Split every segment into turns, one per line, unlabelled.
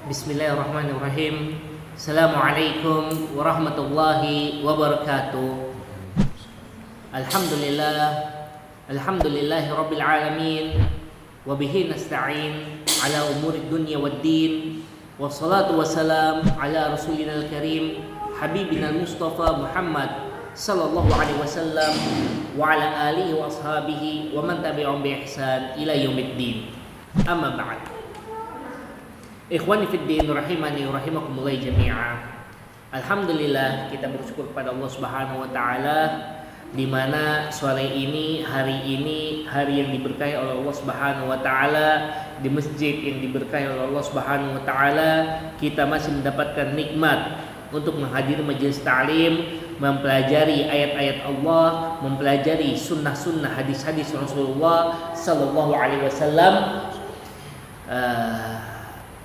Bismillahirrahmanirrahim. Assalamualaikum warahmatullahi wabarakatuh. Alhamdulillahi rabbil alamin. Wabihi nasta'in ala umuri dunya waddin. Wassalatu wassalam ala rasulina al-karim Habibina al-Mustafa Muhammad sallallahu alaihi wasallam wa ala alihi wa ashabihi wa man tabi'ahum bi ihsan ila yaumiddin. Amma ba'd. Ikhwani fid din rahimani wa rahimakumullah jami'a. Alhamdulillah, kita bersyukur kepada Allah Subhanahu wa taala di mana sore ini, hari yang diberkahi oleh Allah Subhanahu wa taala, di masjid yang diberkahi oleh Allah Subhanahu wa taala, kita masih mendapatkan nikmat untuk menghadiri majelis ta'lim, mempelajari ayat-ayat Allah, mempelajari sunnah-sunnah, hadis-hadis Rasulullah sallallahu alaihi wasallam.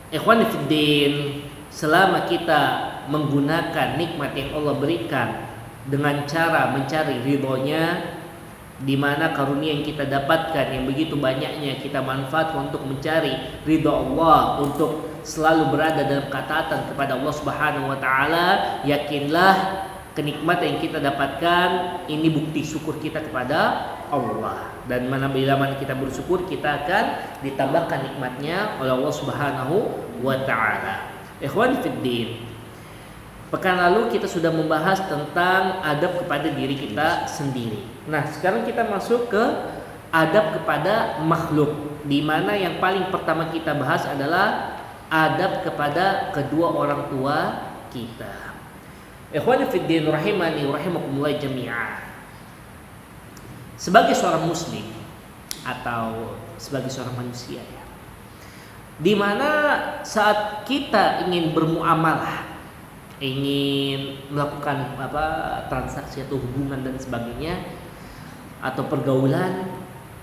Ikhwani fiddin, selama kita menggunakan nikmat yang Allah berikan dengan cara mencari ridhonya, di mana karunia yang kita dapatkan yang begitu banyaknya kita manfaatkan untuk mencari ridho Allah, untuk selalu berada dalam ketaatan kepada Allah Subhanahu wa taala, yakinlah kenikmatan yang kita dapatkan ini bukti syukur kita kepada Allah, dan bila mana kita bersyukur, kita akan ditambahkan nikmatnya oleh Allah Subhanahu wa taala. Ikhwan fiddin, pekan lalu kita sudah membahas tentang adab kepada diri kita sendiri. Nah, sekarang kita masuk ke adab kepada makhluk, di mana yang paling pertama kita bahas adalah adab kepada kedua orang tua kita. Ikhwani fiddin rahimani wa rahimakumullah jami'ah. Sebagai seorang muslim atau sebagai seorang manusia ya, di mana saat kita ingin bermuamalah, ingin melakukan transaksi atau hubungan dan sebagainya atau pergaulan,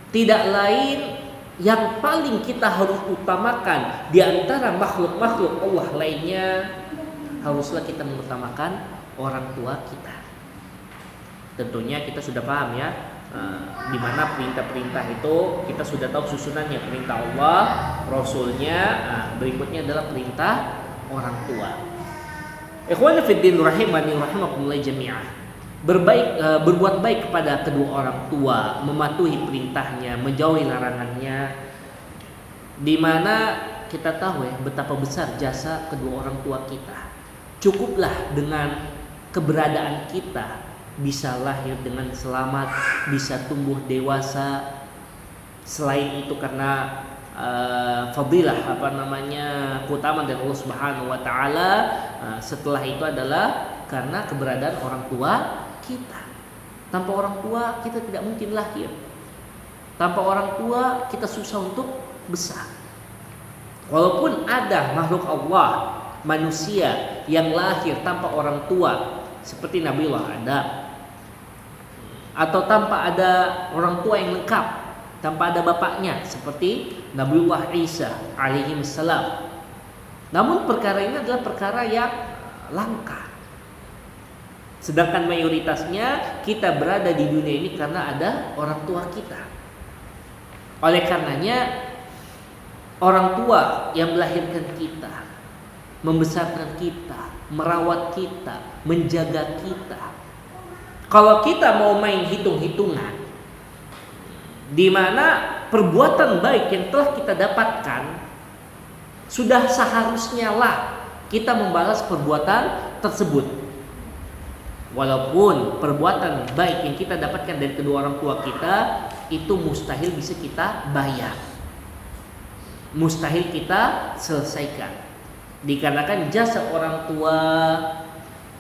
tidak lain yang paling kita harus utamakan di antara makhluk-makhluk Allah lainnya, haruslah kita mengutamakan orang tua kita. Tentunya kita sudah paham ya, di mana perintah-perintah itu kita sudah tahu susunannya, perintah Allah, Rasulnya, berikutnya adalah perintah orang tua. Ikhwan fiddin rahimani rahimakumullah jami'ah. Berbuat baik kepada kedua orang tua, mematuhi perintahnya, menjauhi larangannya, di mana kita tahu ya betapa besar jasa kedua orang tua kita. Cukuplah dengan keberadaan kita bisa lahir dengan selamat, bisa tumbuh dewasa. Selain itu karena fadilah keutamaan dari Allah Subhanahu wa taala, setelah itu adalah karena keberadaan orang tua kita. Tanpa orang tua kita tidak mungkin lahir. Tanpa orang tua kita susah untuk besar. Walaupun ada makhluk Allah, manusia yang lahir tanpa orang tua seperti Nabiullah Adam, atau tanpa ada orang tua yang lengkap, tanpa ada bapaknya seperti Nabiullah Isa alaihi salam. Namun perkara ini adalah perkara yang langka. Sedangkan mayoritasnya kita berada di dunia ini karena ada orang tua kita. Oleh karenanya orang tua yang melahirkan kita, membesarkan kita, merawat kita, menjaga kita. Kalau kita mau main hitung-hitungan, di mana perbuatan baik yang telah kita dapatkan, sudah seharusnya lah kita membalas perbuatan tersebut. Walaupun perbuatan baik yang kita dapatkan dari kedua orang tua kita itu mustahil bisa kita bayar, mustahil kita selesaikan, dikarenakan jasa orang tua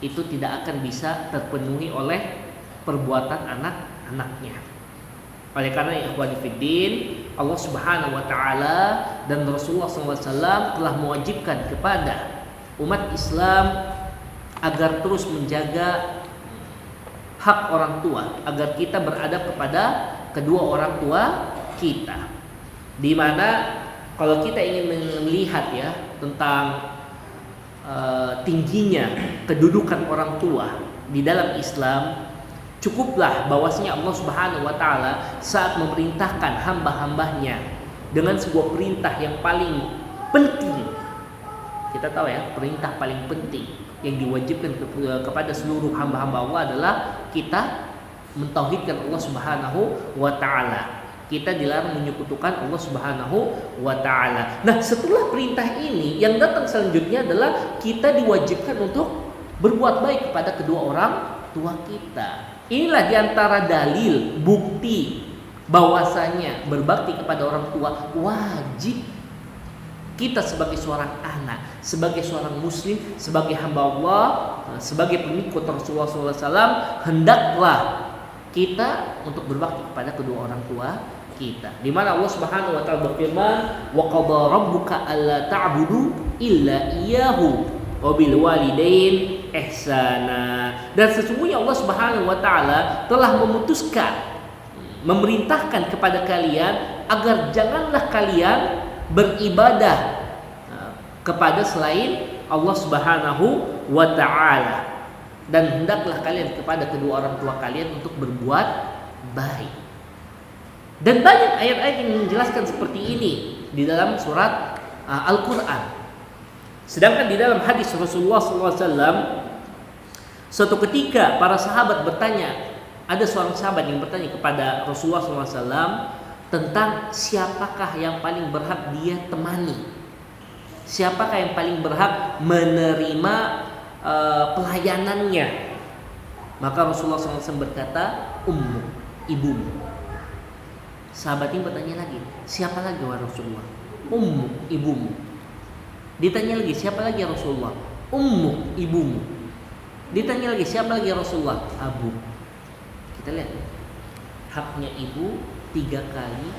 itu tidak akan bisa terpenuhi oleh perbuatan anak-anaknya. Oleh karena ikhwani fiddin, Allah Subhanahu wa taala dan Rasulullah SAW telah mewajibkan kepada umat Islam agar terus menjaga hak orang tua, agar kita beradab kepada kedua orang tua kita. Di mana kalau kita ingin melihat ya tentang tingginya kedudukan orang tua di dalam Islam, cukuplah bahwasanya Allah Subhanahu wa taala saat memerintahkan hamba-hambanya dengan sebuah perintah yang paling penting, Kita tahu ya, perintah paling penting yang diwajibkan kepada seluruh hamba-hamba Allah adalah kita mentauhidkan Allah Subhanahu wa taala. Kita dilarang menyekutukan Allah Subhanahu wa taala. Nah, setelah perintah ini yang datang selanjutnya adalah kita diwajibkan untuk berbuat baik kepada kedua orang tua kita. Inilah diantara dalil, bukti bahwasanya berbakti kepada orang tua wajib. Kita sebagai seorang anak, sebagai seorang muslim, sebagai hamba Allah, sebagai pengikut Rasulullah SAW, hendaklah kita untuk berbakti kepada kedua orang tua kita. Di mana Allah Subhanahu wa taala berfirman, "Wa qadha rabbuka alla ta'budu illa iyyahu wa bil walidain ihsana." Dan sesungguhnya Allah Subhanahu wa taala telah memerintahkan kepada kalian agar janganlah kalian beribadah kepada selain Allah Subhanahu wa taala, dan hendaklah kalian kepada kedua orang tua kalian untuk berbuat baik. Dan banyak ayat-ayat yang menjelaskan seperti ini di dalam surat Al-Qur'an. Sedangkan di dalam hadis Rasulullah SAW, suatu ketika para sahabat bertanya, ada seorang sahabat yang bertanya kepada Rasulullah SAW tentang siapakah yang paling berhak dia temani, siapakah yang paling berhak menerima pelayanannya. Maka Rasulullah SAW berkata, ummu, ibumu. Sahabat ini bertanya lagi, siapa lagi wahai Rasulullah? Ummu, ibumu. Ditanya lagi, siapa lagi ya Rasulullah? Ummu, ibumu. Ditanya lagi, siapa lagi ya Rasulullah? Abu. Kita lihat, haknya ibu 3 kali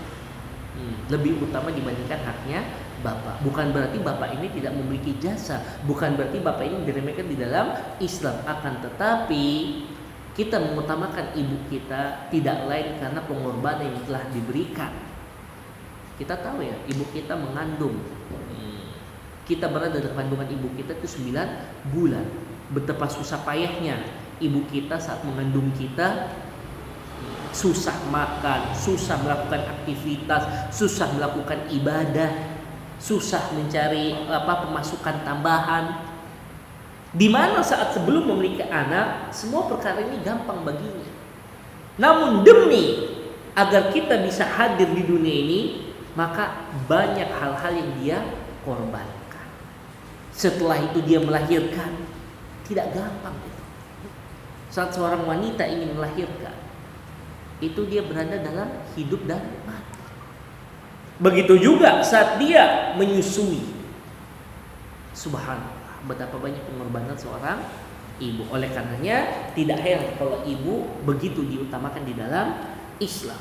lebih utama dibandingkan haknya bapak. Bukan berarti bapak ini tidak memiliki jasa, bukan berarti bapak ini diremehkan di dalam Islam, akan tetapi kita mengutamakan ibu kita tidak lain karena pengorbanan yang telah diberikan. Kita tahu ya, ibu kita mengandung, kita berada dalam kandungan ibu kita itu 9 bulan. Betapa susah payahnya ibu kita saat mengandung kita, susah makan, susah melakukan aktivitas, susah melakukan ibadah, susah mencari pemasukan tambahan. Di mana saat sebelum memiliki anak, semua perkara ini gampang baginya. Namun demi agar kita bisa hadir di dunia ini, maka banyak hal-hal yang dia korbankan. Setelah itu dia melahirkan, tidak gampang itu. Saat seorang wanita ingin melahirkan, itu dia berada dalam hidup dan mati. Begitu juga saat dia menyusui. Subhanallah, betapa banyak pengorbanan seorang ibu. Oleh karenanya tidak heran kalau ibu begitu diutamakan di dalam Islam.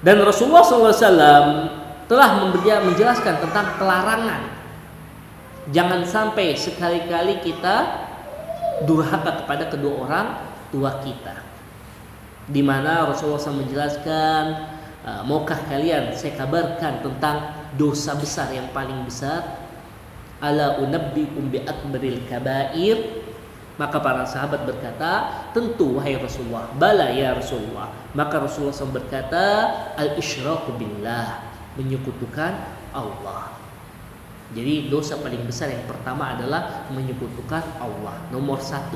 Dan Rasulullah SAW telah menjelaskan tentang kelarangan. Jangan sampai sekali-kali kita durhaka kepada kedua orang tua kita. Di mana Rasulullah SAW menjelaskan, maukah kalian saya kabarkan tentang dosa besar yang paling besar? Ala unabbiukum bi akbaril kabair. Maka para sahabat berkata, tentu wahai Rasulullah. Bala ya Rasulullah. Maka Rasulullah SAW berkata, al-isyraku billah, menyekutukan Allah. Jadi dosa paling besar yang pertama adalah menyekutukan Allah, nomor 1.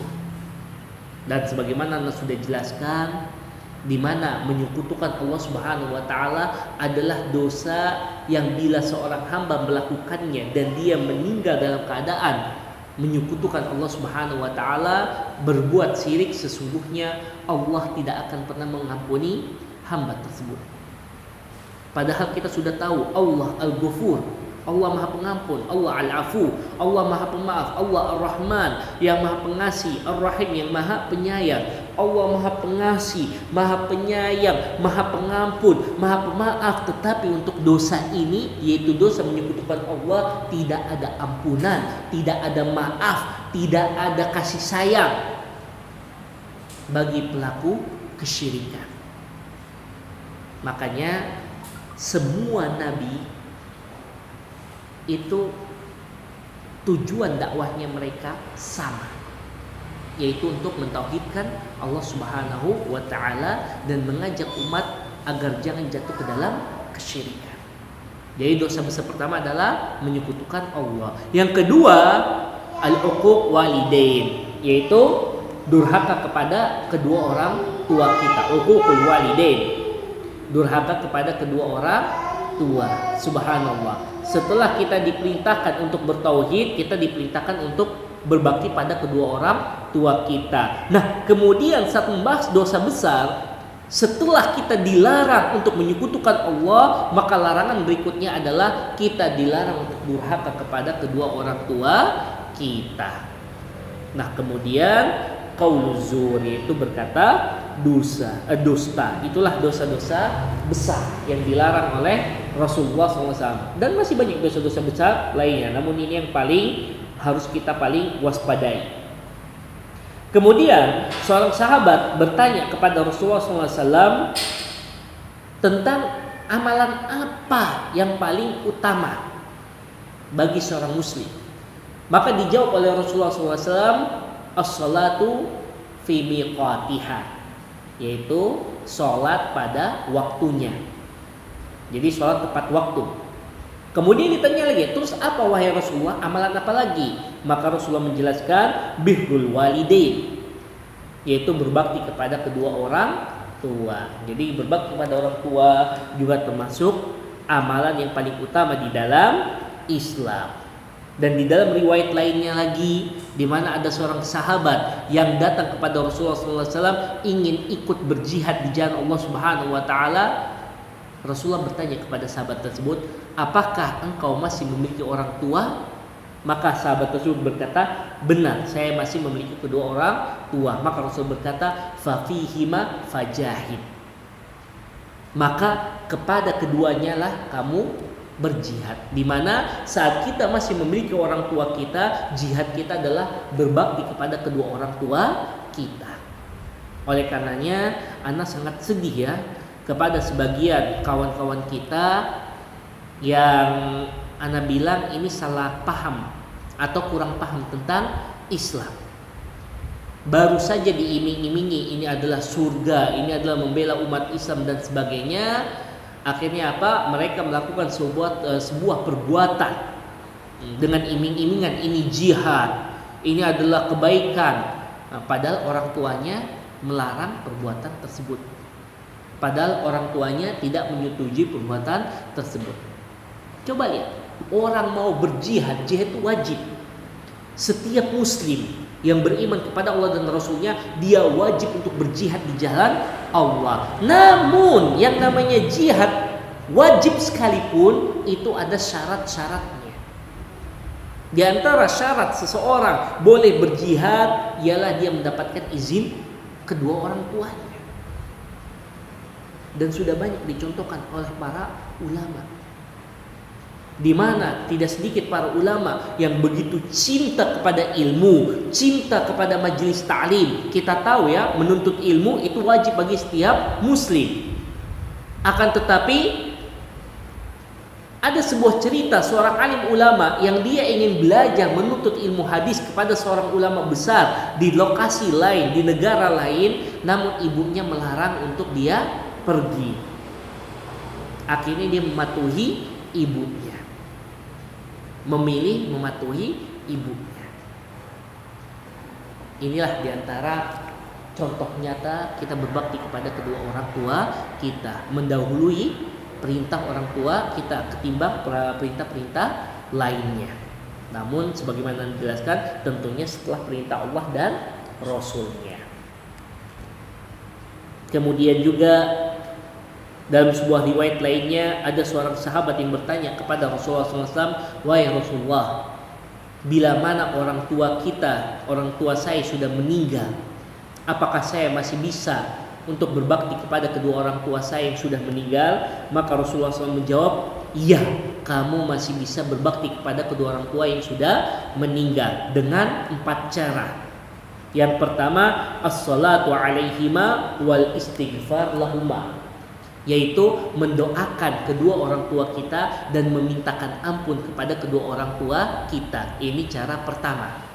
Dan sebagaimana Anda sudah jelaskan, di mana menyekutukan Allah Subhanahu wa taala adalah dosa yang bila seorang hamba melakukannya dan dia meninggal dalam keadaan menyekutukan Allah Subhanahu wa taala, berbuat syirik, sesungguhnya Allah tidak akan pernah mengampuni hamba tersebut. Padahal kita sudah tahu Allah Al-Ghafur, Allah Maha Pengampun, Allah Al-Afu, Allah Maha Pemaaf, Allah Ar-Rahman yang Maha Pengasih, Ar-Rahim yang Maha Penyayang. Allah Maha Pengasih, Maha Penyayang, Maha Pengampun, Maha Pemaaf. Tetapi untuk dosa ini, yaitu dosa menyekutukan Allah, tidak ada ampunan, tidak ada maaf, tidak ada kasih sayang bagi pelaku kesyirikan. Makanya semua nabi itu tujuan dakwahnya mereka sama, yaitu untuk mentauhidkan Allah Subhanahu wa taala dan mengajak umat agar jangan jatuh ke dalam kesyirikan. Jadi dosa besar pertama adalah menyekutukan Allah. Yang kedua, al-uquq walidain, yaitu durhaka kepada kedua orang tua kita. Uququl walidain, durhaka kepada kedua orang tua. Subhanallah. Setelah kita diperintahkan untuk bertauhid, kita diperintahkan untuk berbakti pada kedua orang tua kita. Nah, kemudian saat membahas dosa besar, setelah kita dilarang untuk menyekutukan Allah, maka larangan berikutnya adalah kita dilarang untuk durhaka kepada kedua orang tua kita. Nah, kemudian qauluz zur, itu berkata dusta. Itulah dosa-dosa besar yang dilarang oleh Rasulullah SAW. Dan masih banyak dosa-dosa besar lainnya, namun ini yang harus kita paling waspadai. Kemudian seorang sahabat bertanya kepada Rasulullah SAW tentang amalan apa yang paling utama bagi seorang muslim. Maka dijawab oleh Rasulullah SAW, as-salatu fi miqatiha, yaitu sholat pada waktunya. Jadi sholat tepat waktu. Kemudian ditanya lagi, terus apa wahai Rasulullah, amalan apa lagi? Maka Rasulullah menjelaskan birrul walidain, yaitu berbakti kepada kedua orang tua. Jadi berbakti kepada orang tua juga termasuk amalan yang paling utama di dalam Islam. Dan di dalam riwayat lainnya lagi, di mana ada seorang sahabat yang datang kepada Rasulullah SAW ingin ikut berjihad di jalan Allah Subhanahu Wa Taala. Rasulullah bertanya kepada sahabat tersebut, apakah engkau masih memiliki orang tua? Maka sahabat tersebut berkata, benar, saya masih memiliki kedua orang tua. Maka Rasul berkata, fafihima fajahid, maka kepada keduanya lah kamu berjihad. Dimana saat kita masih memiliki orang tua kita, jihad kita adalah berbakti kepada kedua orang tua kita. Oleh karenanya, Ana sangat sedih ya kepada sebagian kawan-kawan kita yang Ana bilang ini salah paham atau kurang paham tentang Islam. Baru saja diiming-imingi ini adalah surga, ini adalah membela umat Islam dan sebagainya. Akhirnya apa? Mereka melakukan sebuah perbuatan dengan iming-imingan ini jihad, ini adalah kebaikan. Nah, padahal orang tuanya melarang perbuatan tersebut. Padahal orang tuanya tidak menyetujui perbuatan tersebut. Coba lihat, orang mau berjihad, jihad itu wajib. Setiap muslim yang beriman kepada Allah dan Rasulnya, dia wajib untuk berjihad di jalan Allah. Namun yang namanya jihad wajib sekalipun itu ada syarat-syaratnya. Di antara syarat seseorang boleh berjihad ialah dia mendapatkan izin kedua orang tuanya. Dan sudah banyak dicontohkan oleh para ulama, di mana tidak sedikit para ulama yang begitu cinta kepada ilmu, cinta kepada majelis ta'lim. Kita tahu ya, menuntut ilmu itu wajib bagi setiap muslim. Akan tetapi ada sebuah cerita seorang alim ulama yang dia ingin belajar menuntut ilmu hadis kepada seorang ulama besar di lokasi lain, di negara lain, namun ibunya melarang untuk dia pergi. Akhirnya dia mematuhi ibunya, memilih mematuhi ibunya. Inilah diantara contoh nyata kita berbakti kepada kedua orang tua kita, mendahului perintah orang tua kita ketimbang perintah-perintah lainnya. Namun sebagaimana dijelaskan, tentunya setelah perintah Allah dan Rasulnya. Kemudian juga dalam sebuah riwayat lainnya ada seorang sahabat yang bertanya kepada Rasulullah SAW, wahai Rasulullah, bila mana orang tua kita, orang tua saya sudah meninggal, apakah saya masih bisa untuk berbakti kepada kedua orang tua saya yang sudah meninggal? Maka Rasulullah SAW menjawab, iya, kamu masih bisa berbakti kepada kedua orang tua yang sudah meninggal dengan 4 cara. Yang pertama, as-salatu alaihima wal istighfar lahuma, yaitu mendoakan kedua orang tua kita dan memintakan ampun kepada kedua orang tua kita. Ini cara pertama.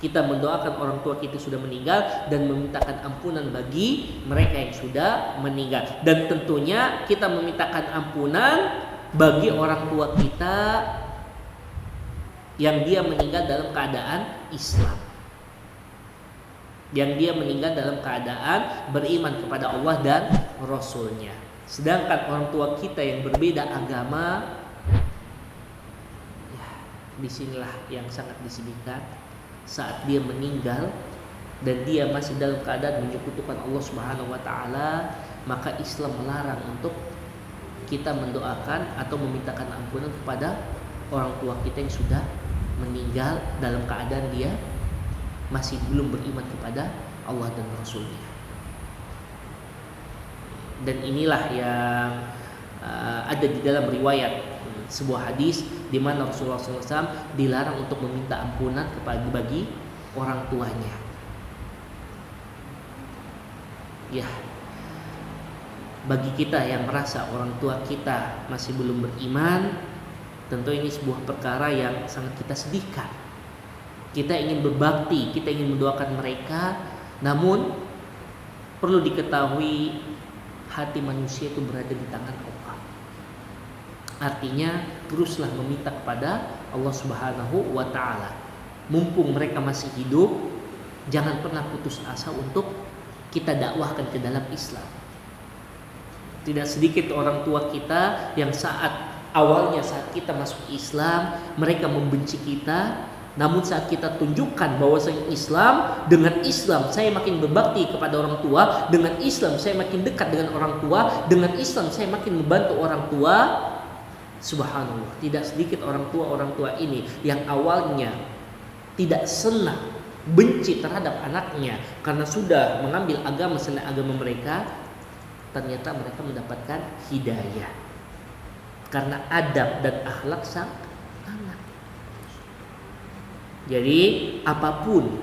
Kita mendoakan orang tua kita sudah meninggal dan memintakan ampunan bagi mereka yang sudah meninggal. Dan tentunya kita memintakan ampunan bagi orang tua kita yang dia meninggal dalam keadaan Islam, yang dia meninggal dalam keadaan beriman kepada Allah dan Rasulnya. Sedangkan orang tua kita yang berbeda agama, ya, disinilah yang sangat disedihkan saat dia meninggal dan dia masih dalam keadaan menyekutukan Allah Subhanahu wa taala, maka Islam melarang untuk kita mendoakan atau memintakan ampunan kepada orang tua kita yang sudah meninggal dalam keadaan dia masih belum beriman kepada Allah dan Rasulnya. Dan inilah yang ada di dalam riwayat sebuah hadis di mana Rasulullah SAW dilarang untuk meminta ampunan bagi orang tuanya. Ya, bagi kita yang merasa orang tua kita masih belum beriman, tentu ini sebuah perkara yang sangat kita sedihkan. Kita ingin berbakti, kita ingin mendoakan mereka, namun perlu diketahui hati manusia itu berada di tangan Allah. Artinya teruslah meminta kepada Allah Subhanahu wa taala. Mumpung mereka masih hidup, jangan pernah putus asa untuk kita dakwahkan ke dalam Islam. Tidak sedikit orang tua kita yang awalnya saat kita masuk Islam mereka membenci kita, namun saat kita tunjukkan bahwasanya Islam, dengan Islam saya makin berbakti kepada orang tua, dengan Islam saya makin dekat dengan orang tua, dengan Islam saya makin membantu orang tua. Subhanallah, tidak sedikit orang tua ini yang awalnya tidak senang, benci terhadap anaknya karena sudah mengambil agama selain agama mereka, ternyata mereka mendapatkan hidayah karena adab dan akhlak sang anak. Jadi apapun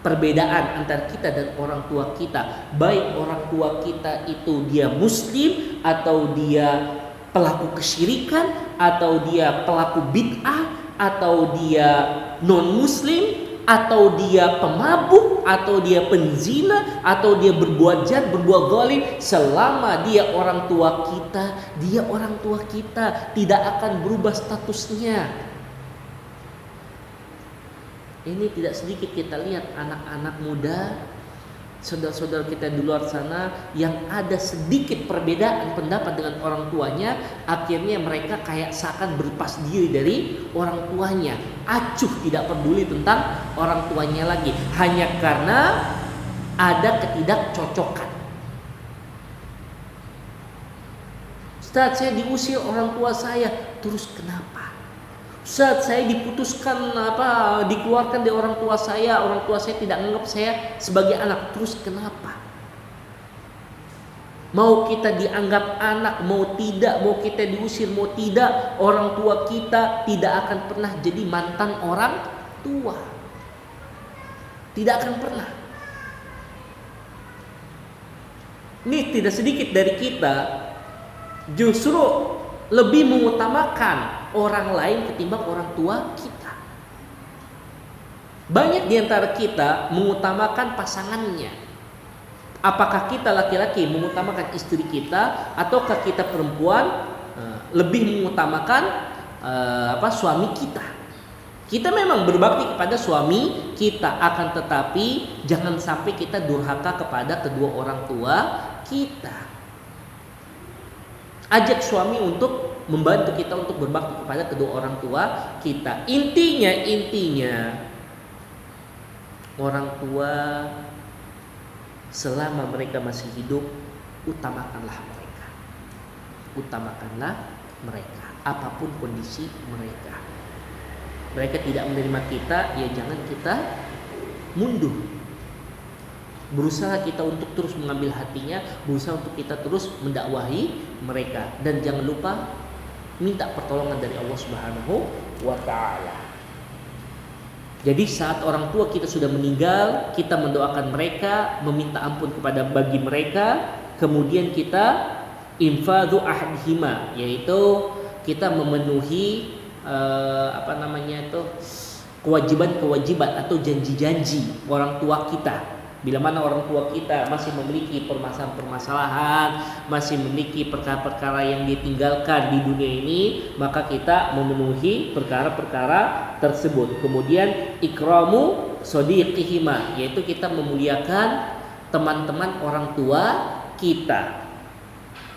perbedaan antara kita dan orang tua kita, baik orang tua kita itu dia muslim atau dia pelaku kesyirikan atau dia pelaku bid'ah atau dia non muslim atau dia pemabuk atau dia penzina atau dia berbuat jahat, berbuat zalim, selama dia orang tua kita tidak akan berubah statusnya. Ini tidak sedikit kita lihat anak-anak muda, saudara-saudara kita di luar sana yang ada sedikit perbedaan pendapat dengan orang tuanya, akhirnya mereka kayak seakan berlepas diri dari orang tuanya, acuh tidak peduli tentang orang tuanya lagi, hanya karena ada ketidakcocokan. Ustaz, saya diusir orang tua saya, terus kenapa? Saat saya diputuskan dikeluarkan dari orang tua saya tidak menganggap saya sebagai anak, terus kenapa? Mau kita dianggap anak, mau tidak, mau kita diusir, mau tidak, orang tua kita tidak akan pernah jadi mantan orang tua. Tidak akan pernah. Ini tidak sedikit dari kita justru lebih mengutamakan orang lain ketimbang orang tua kita. Banyak di antara kita mengutamakan pasangannya. Apakah kita laki-laki mengutamakan istri kita, ataukah kita perempuan lebih mengutamakan suami kita? Kita memang berbakti kepada suami kita, akan tetapi jangan sampai kita durhaka kepada kedua orang tua kita. Ajak suami untuk membantu kita untuk berbakti kepada kedua orang tua kita. Intinya orang tua selama mereka masih hidup, utamakanlah mereka apapun kondisi mereka. Mereka tidak menerima kita, ya jangan kita mundur. Berusaha kita untuk terus mengambil hatinya, berusaha untuk kita terus mendakwahi mereka, dan jangan lupa minta pertolongan dari Allah Subhanahu wa taala. Jadi saat orang tua kita sudah meninggal, kita mendoakan mereka, meminta ampun bagi mereka, kemudian kita infadhu ahdihima, yaitu kita memenuhi kewajiban-kewajiban atau janji-janji orang tua kita. Bila mana orang tua kita masih memiliki permasalahan-permasalahan, masih memiliki perkara-perkara yang ditinggalkan di dunia ini, maka kita memenuhi perkara-perkara tersebut. Kemudian ikramu sodiqihima, yaitu kita memuliakan teman-teman orang tua kita.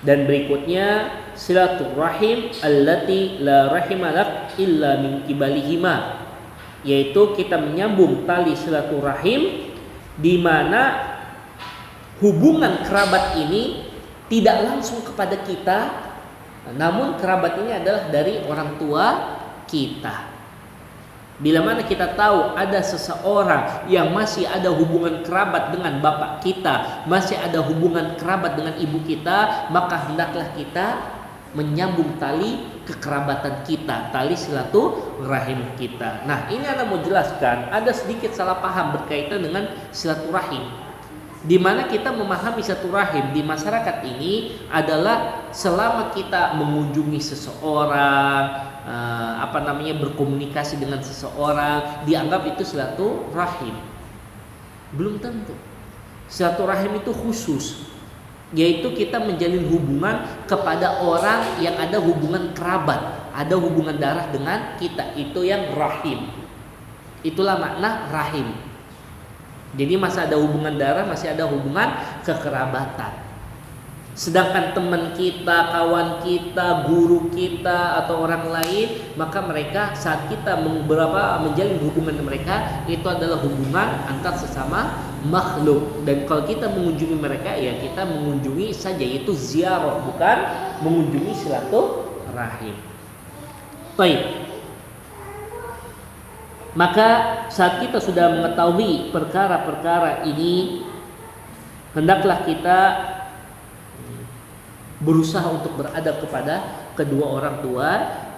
Dan berikutnya silaturahim allati la rahimalak illa min kibalihima, yaitu kita menyambung tali silaturahim di mana hubungan kerabat ini tidak langsung kepada kita, namun kerabat ini adalah dari orang tua kita. Bila mana kita tahu ada seseorang yang masih ada hubungan kerabat dengan bapak kita, masih ada hubungan kerabat dengan ibu kita, maka hendaklah kita menyambung tali kekerabatan kita, tali silaturahim kita. Nah, ini Anda mau jelaskan, ada sedikit salah paham berkaitan dengan silaturahim. Di mana kita memahami silaturahim di masyarakat ini adalah selama kita mengunjungi seseorang, berkomunikasi dengan seseorang, dianggap itu silaturahim. Belum tentu. Silaturahim itu khusus, yaitu kita menjalin hubungan kepada orang yang ada hubungan kerabat, ada hubungan darah dengan kita, itu yang rahim. Itulah makna rahim. Jadi masih ada hubungan darah, masih ada hubungan kekerabatan. Sedangkan teman kita, kawan kita, guru kita atau orang lain, maka mereka saat kita menjalin hubungan dengan mereka, itu adalah hubungan antar sesama makhluk. Dan kalau kita mengunjungi mereka, ya kita mengunjungi saja, yaitu ziarah, bukan mengunjungi silaturahim. Baik. Maka saat kita sudah mengetahui perkara-perkara ini, hendaklah kita berusaha untuk beradab kepada kedua orang tua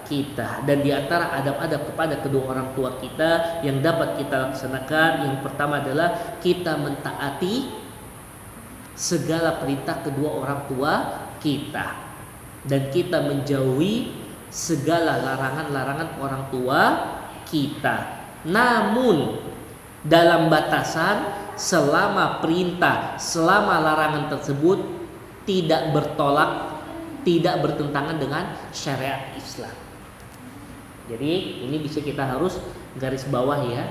kita. Dan di antara adab-adab kepada kedua orang tua kita yang dapat kita laksanakan, yang pertama adalah kita mentaati segala perintah kedua orang tua kita, dan kita menjauhi segala larangan-larangan orang tua kita. Namun dalam batasan selama perintah, selama larangan tersebut tidak bertolak, tidak bertentangan dengan syariat Islam. Jadi ini bisa kita harus garis bawah ya.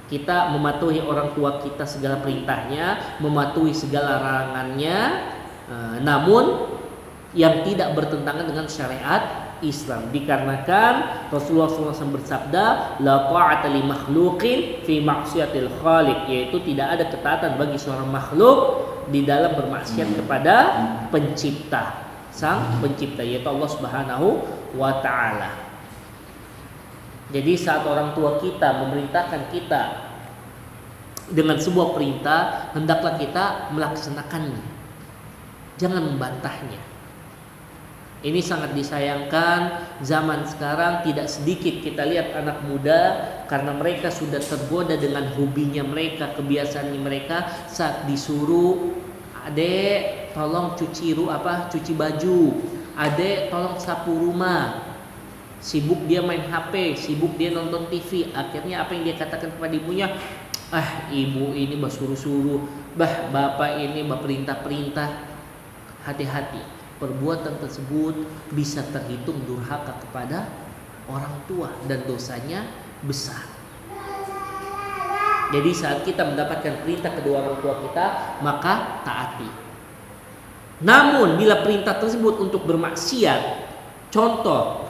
Kita mematuhi orang tua kita segala perintahnya, mematuhi segala larangannya, namun yang tidak bertentangan dengan syariat Islam. Dikarenakan Rasulullah SAW bersabda, la ta'ata li makhluqin fi maksiatil khaliq, yaitu tidak ada ketaatan bagi seorang makhluk di dalam bermaksiat kepada pencipta, sang pencipta, yaitu Allah Subhanahu wa ta'ala. Jadi saat orang tua kita memerintahkan kita dengan sebuah perintah, hendaklah kita melaksanakannya, jangan membantahnya. Ini sangat disayangkan zaman sekarang, tidak sedikit kita lihat anak muda karena mereka sudah tergoda dengan hobinya mereka, kebiasaan mereka, saat disuruh, adek tolong cuci baju, adek tolong sapu rumah, sibuk dia main HP, sibuk dia nonton TV. Akhirnya apa yang dia katakan kepada ibunya, ibu ini suruh-suruh, bapak ini perintah-perintah. Hati-hati, perbuatan tersebut bisa terhitung durhaka kepada orang tua dan dosanya besar. Jadi saat kita mendapatkan perintah kedua orang tua kita, maka taati. Namun bila perintah tersebut untuk bermaksiat, contoh,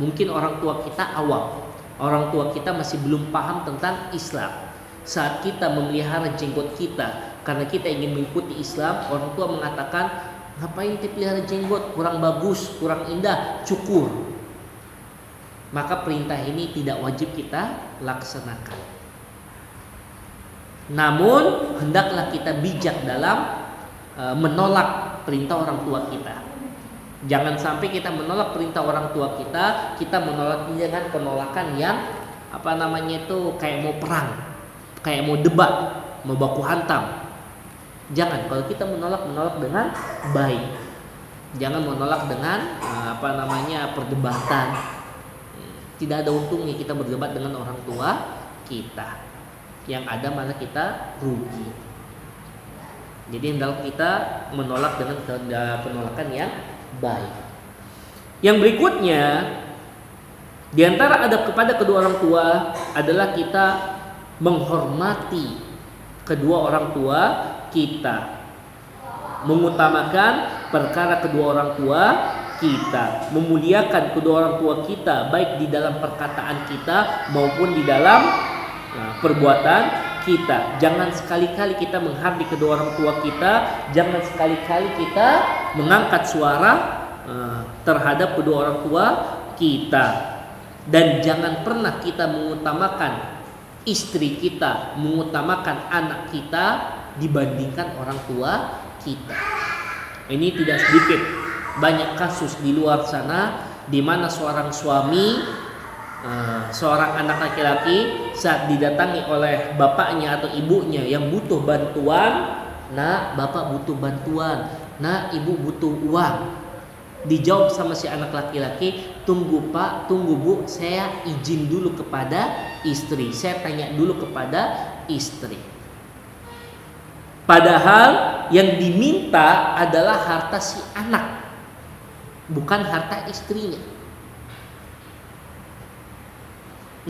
mungkin orang tua kita awam, orang tua kita masih belum paham tentang Islam. Saat kita memelihara jenggot kita karena kita ingin mengikuti Islam, orang tua mengatakan, ngapain dipelihara jenggot, kurang bagus, kurang indah, cukur. Maka perintah ini tidak wajib kita laksanakan. Namun hendaklah kita bijak dalam menolak perintah orang tua kita. Jangan sampai kita menolak perintah orang tua kita, kita menolaknya dengan penolakan yang kayak mau perang, kayak mau debat, mau baku hantam. Jangan, kalau kita menolak dengan baik. Jangan menolak dengan perdebatan. Tidak ada untungnya kita berdebat dengan orang tua kita. Yang ada malah kita rugi. Jadi hendaklah kita menolak dengan penolakan yang baik. Yang berikutnya, di antara adab kepada kedua orang tua adalah kita menghormati kedua orang tua kita, mengutamakan perkara kedua orang tua kita, memuliakan kedua orang tua kita baik di dalam perkataan kita maupun di dalam perbuatan kita. Jangan sekali-kali kita menghardik kedua orang tua kita, jangan sekali-kali kita mengangkat suara terhadap kedua orang tua kita, dan jangan pernah kita mengutamakan istri kita, mengutamakan anak kita dibandingkan orang tua kita. Ini tidak sedikit, banyak kasus di luar sana di mana seorang suami, seorang anak laki-laki saat didatangi oleh bapaknya atau ibunya yang butuh bantuan, "Nak, bapak butuh bantuan. Nak, ibu butuh uang." Dijawab sama si anak laki-laki, "Tunggu pak, tunggu bu, saya izin dulu kepada istri, saya tanya dulu kepada istri." Padahal yang diminta adalah harta si anak, bukan harta istrinya.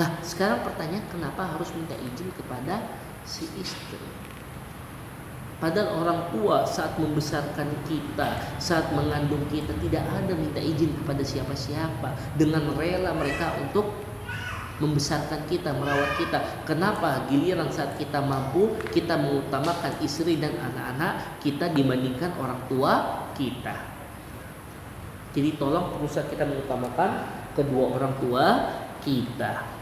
Nah, sekarang pertanyaan, kenapa harus minta izin kepada si istri? Padahal orang tua saat membesarkan kita, saat mengandung kita, tidak ada minta izin kepada siapa-siapa. Dengan rela mereka untuk membesarkan kita, merawat kita. Kenapa giliran saat kita mampu, kita mengutamakan istri dan anak-anak kita dibandingkan orang tua kita? Jadi tolong berusaha kita mengutamakan kedua orang tua kita.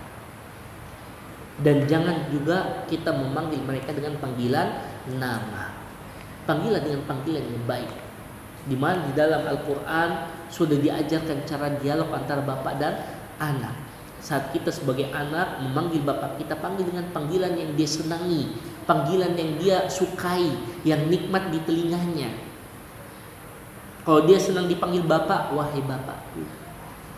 Dan jangan juga kita memanggil mereka dengan panggilan nama. Panggilan dengan panggilan yang baik. Di mana di dalam Al-Quran sudah diajarkan cara dialog antara bapak dan anak. Saat kita sebagai anak memanggil bapak kita, panggil dengan panggilan yang dia senangi, panggilan yang dia sukai, yang nikmat di telinganya. Kalau dia senang dipanggil bapak, wahai bapakku.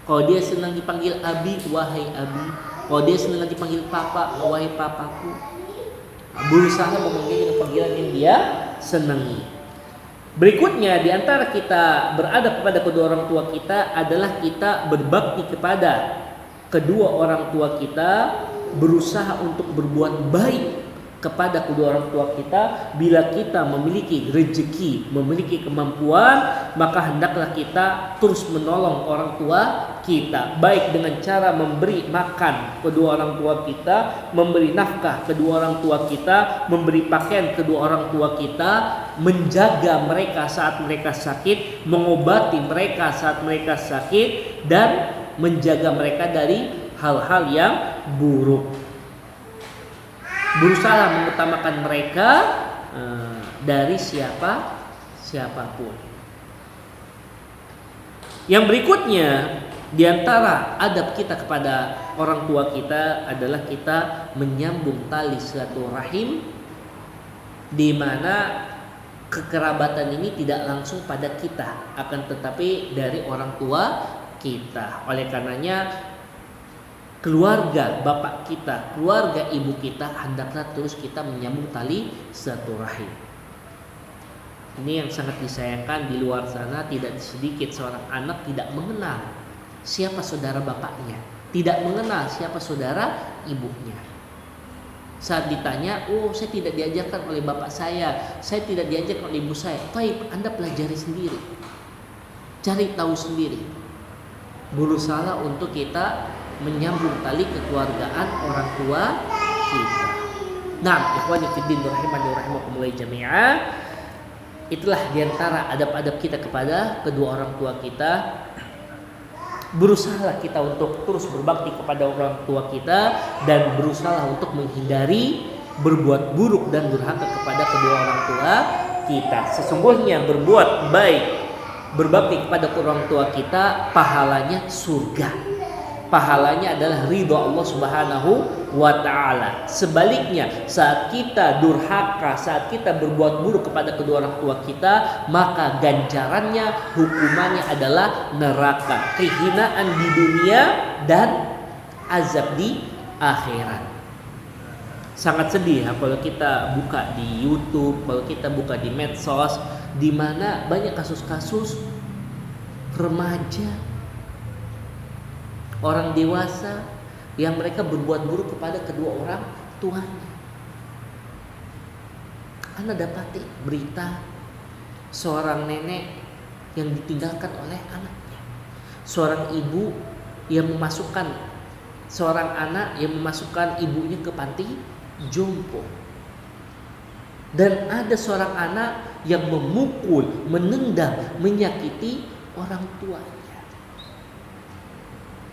Kalau dia senang dipanggil abi, wahai abi. Kalau dia senang dipanggil papa, wahai papaku. Berusaha memanggil dengan panggilan yang dia senangi. Berikutnya, di antara kita beradab kepada kedua orang tua kita adalah kita berbakti kepada kedua orang tua kita, berusaha untuk berbuat baik kepada kedua orang tua kita. Bila kita memiliki rezeki, memiliki kemampuan, maka hendaklah kita terus menolong orang tua kita, baik dengan cara memberi makan kedua orang tua kita, memberi nafkah kedua orang tua kita, memberi pakaian kedua orang tua kita, menjaga mereka saat mereka sakit, mengobati mereka saat mereka sakit, dan menjaga mereka dari hal-hal yang buruk. Berusaha mengutamakan mereka dari siapapun. Yang berikutnya, di antara adab kita kepada orang tua kita adalah kita menyambung tali silaturahim, di mana kekerabatan ini tidak langsung pada kita, akan tetapi dari orang tua kita. Oleh karenanya, keluarga bapak kita, keluarga ibu kita, hendaklah terus kita menyambung tali silaturahim. Ini yang sangat disayangkan, di luar sana tidak sedikit seorang anak tidak mengenal siapa saudara bapaknya, tidak mengenal siapa saudara ibunya. Saat ditanya, "Oh, saya tidak diajarkan oleh bapak saya tidak diajarkan oleh ibu saya." Baik, Anda pelajari sendiri, cari tahu sendiri. Berusaha untuk kita menyambung tali kekeluargaan orang tua kita. Nah, ikhwani fiddin rahimani wa rahimakumullah jami'ah, itulah diantara adab-adab kita kepada kedua orang tua kita. Berusahalah kita untuk terus berbakti kepada orang tua kita, dan berusaha untuk menghindari berbuat buruk dan durhaka kepada kedua orang tua kita. Sesungguhnya berbuat baik, berbakti kepada orang tua kita, pahalanya surga. Pahalanya adalah ridha Allah Subhanahu wa ta'ala. Sebaliknya, saat kita durhaka, saat kita berbuat buruk kepada kedua orang tua kita, maka ganjarannya, hukumannya adalah neraka, kehinaan di dunia dan azab di akhirat. Sangat sedih ya kalau kita buka di YouTube, kalau kita buka di medsos, di mana banyak kasus-kasus remaja, orang dewasa yang mereka berbuat buruk kepada kedua orang tuanya. Anda dapati berita seorang nenek yang ditinggalkan oleh anaknya, seorang ibu yang memasukkan seorang anak yang memasukkan ibunya ke panti jompo, dan ada seorang anak yang memukul, menendang, menyakiti orang tuanya.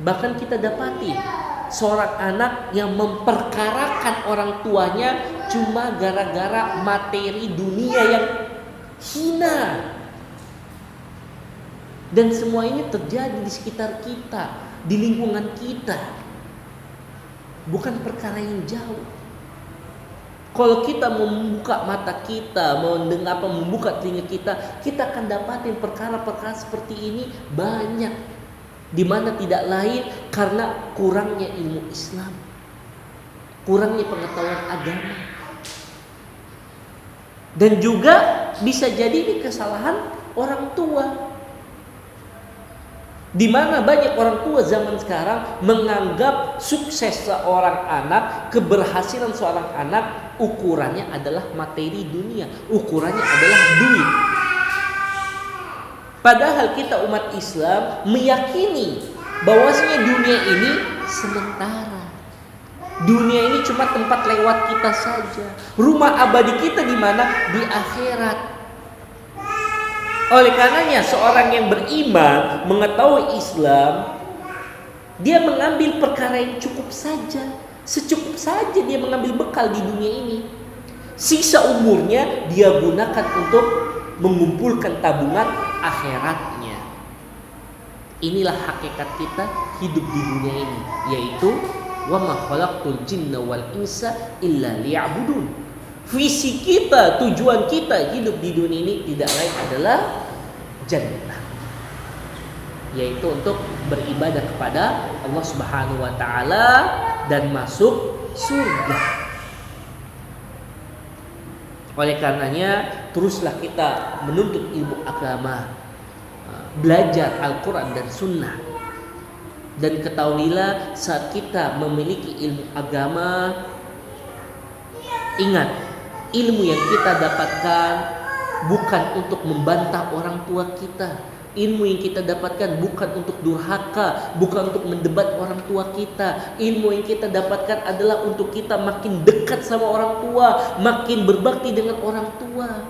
Bahkan kita dapati seorang anak yang memperkarakan orang tuanya cuma gara-gara materi dunia yang hina. Dan semua ini terjadi di sekitar kita, di lingkungan kita. Bukan perkara yang jauh. Kalau kita membuka mata kita, membuka telinga kita, kita akan dapatin perkara-perkara seperti ini banyak. Di mana tidak lain karena kurangnya ilmu Islam, kurangnya pengetahuan agama. Dan juga bisa jadi ini kesalahan orang tua. Di mana banyak orang tua zaman sekarang menganggap sukses seorang anak, keberhasilan seorang anak ukurannya adalah materi dunia, ukurannya adalah duit. Padahal kita umat Islam meyakini bahwasanya dunia ini sementara. Dunia ini cuma tempat lewat kita saja. Rumah abadi kita di mana? Di akhirat. Oleh karenanya seorang yang beriman mengetahui Islam, dia mengambil perkara yang cukup saja, secukup saja dia mengambil bekal di dunia ini. Sisa umurnya dia gunakan untuk mengumpulkan tabungan akhiratnya. Inilah hakikat kita hidup di dunia ini, yaitu wa ma khalaqtul jinna wal insa illa liya'budun. Visi kita, tujuan kita hidup di dunia ini tidak lain adalah jannah, yaitu untuk beribadah kepada Allah Subhanahu wa taala dan masuk surga. Oleh karenanya teruslah kita menuntut ilmu agama, belajar Al-Quran dan Sunnah. Dan ketahuilah saat kita memiliki ilmu agama, ingat, ilmu yang kita dapatkan bukan untuk membantah orang tua kita. Ilmu yang kita dapatkan bukan untuk durhaka, bukan untuk mendebat orang tua kita. Ilmu yang kita dapatkan adalah untuk kita makin dekat sama orang tua, makin berbakti dengan orang tua.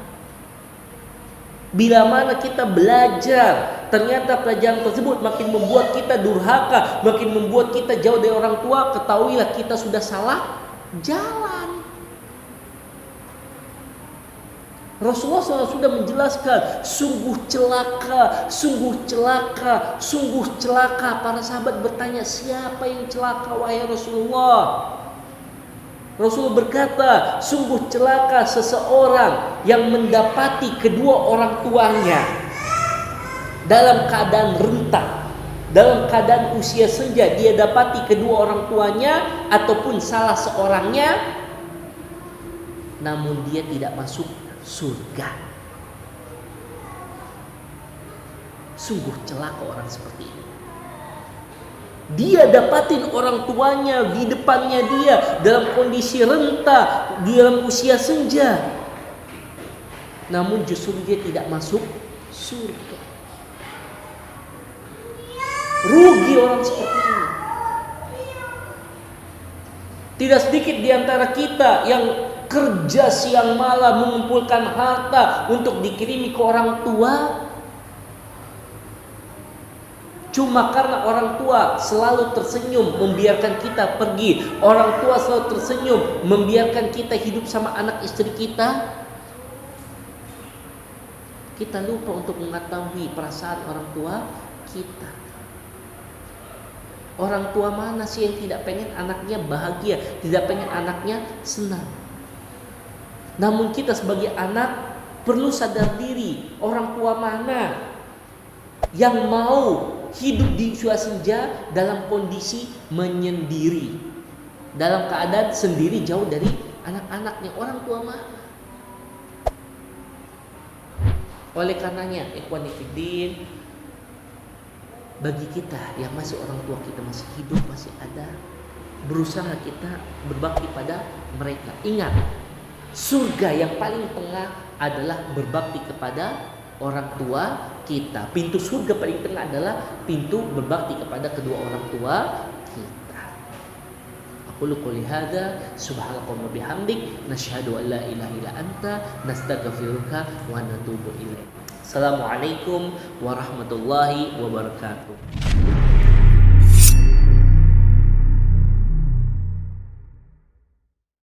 Bila mana kita belajar, ternyata pelajaran tersebut makin membuat kita durhaka, makin membuat kita jauh dari orang tua, ketahuilah kita sudah salah jalan. Rasulullah SAW sudah menjelaskan, sungguh celaka, sungguh celaka, sungguh celaka. Para sahabat bertanya, siapa yang celaka wahai Rasulullah? Rasul berkata, sungguh celaka seseorang yang mendapati kedua orang tuanya dalam keadaan renta, dalam keadaan usia senja. Dia dapati kedua orang tuanya ataupun salah seorangnya, namun dia tidak masuk surga. Sungguh celaka orang seperti ini. Dia dapatin orang tuanya di depannya dia dalam kondisi renta, dalam usia senja, namun justru dia tidak masuk surga. Rugi orang seperti ini. Tidak sedikit di antara kita yang kerja siang malam mengumpulkan harta untuk dikirimi ke orang tua, cuma karena orang tua selalu tersenyum membiarkan kita pergi, orang tua selalu tersenyum membiarkan kita hidup sama anak istri kita, kita lupa untuk mengetahui perasaan orang tua kita. Orang tua mana sih yang tidak pengen anaknya bahagia, tidak pengen anaknya senang? Namun kita sebagai anak perlu sadar diri, orang tua mana yang mau hidup di usia senja dalam kondisi menyendiri. dalam keadaan sendiri jauh dari anak-anaknya. Orang tua mah. Oleh karenanya, ikhwan fillah, bagi kita yang masih orang tua kita masih hidup, masih ada, berusaha kita berbakti pada mereka. Ingat, surga yang paling tengah adalah berbakti kepada orang tua kita. Pintu surga paling tengah adalah pintu berbakti kepada kedua orang tua kita. Aqulu qouli hadza subhanakallahumma bihamdik nasyhadu an la ilaha illa anta nastaghfiruka wa natubu ilaik. Assalamualaikum warahmatullahi wabarakatuh.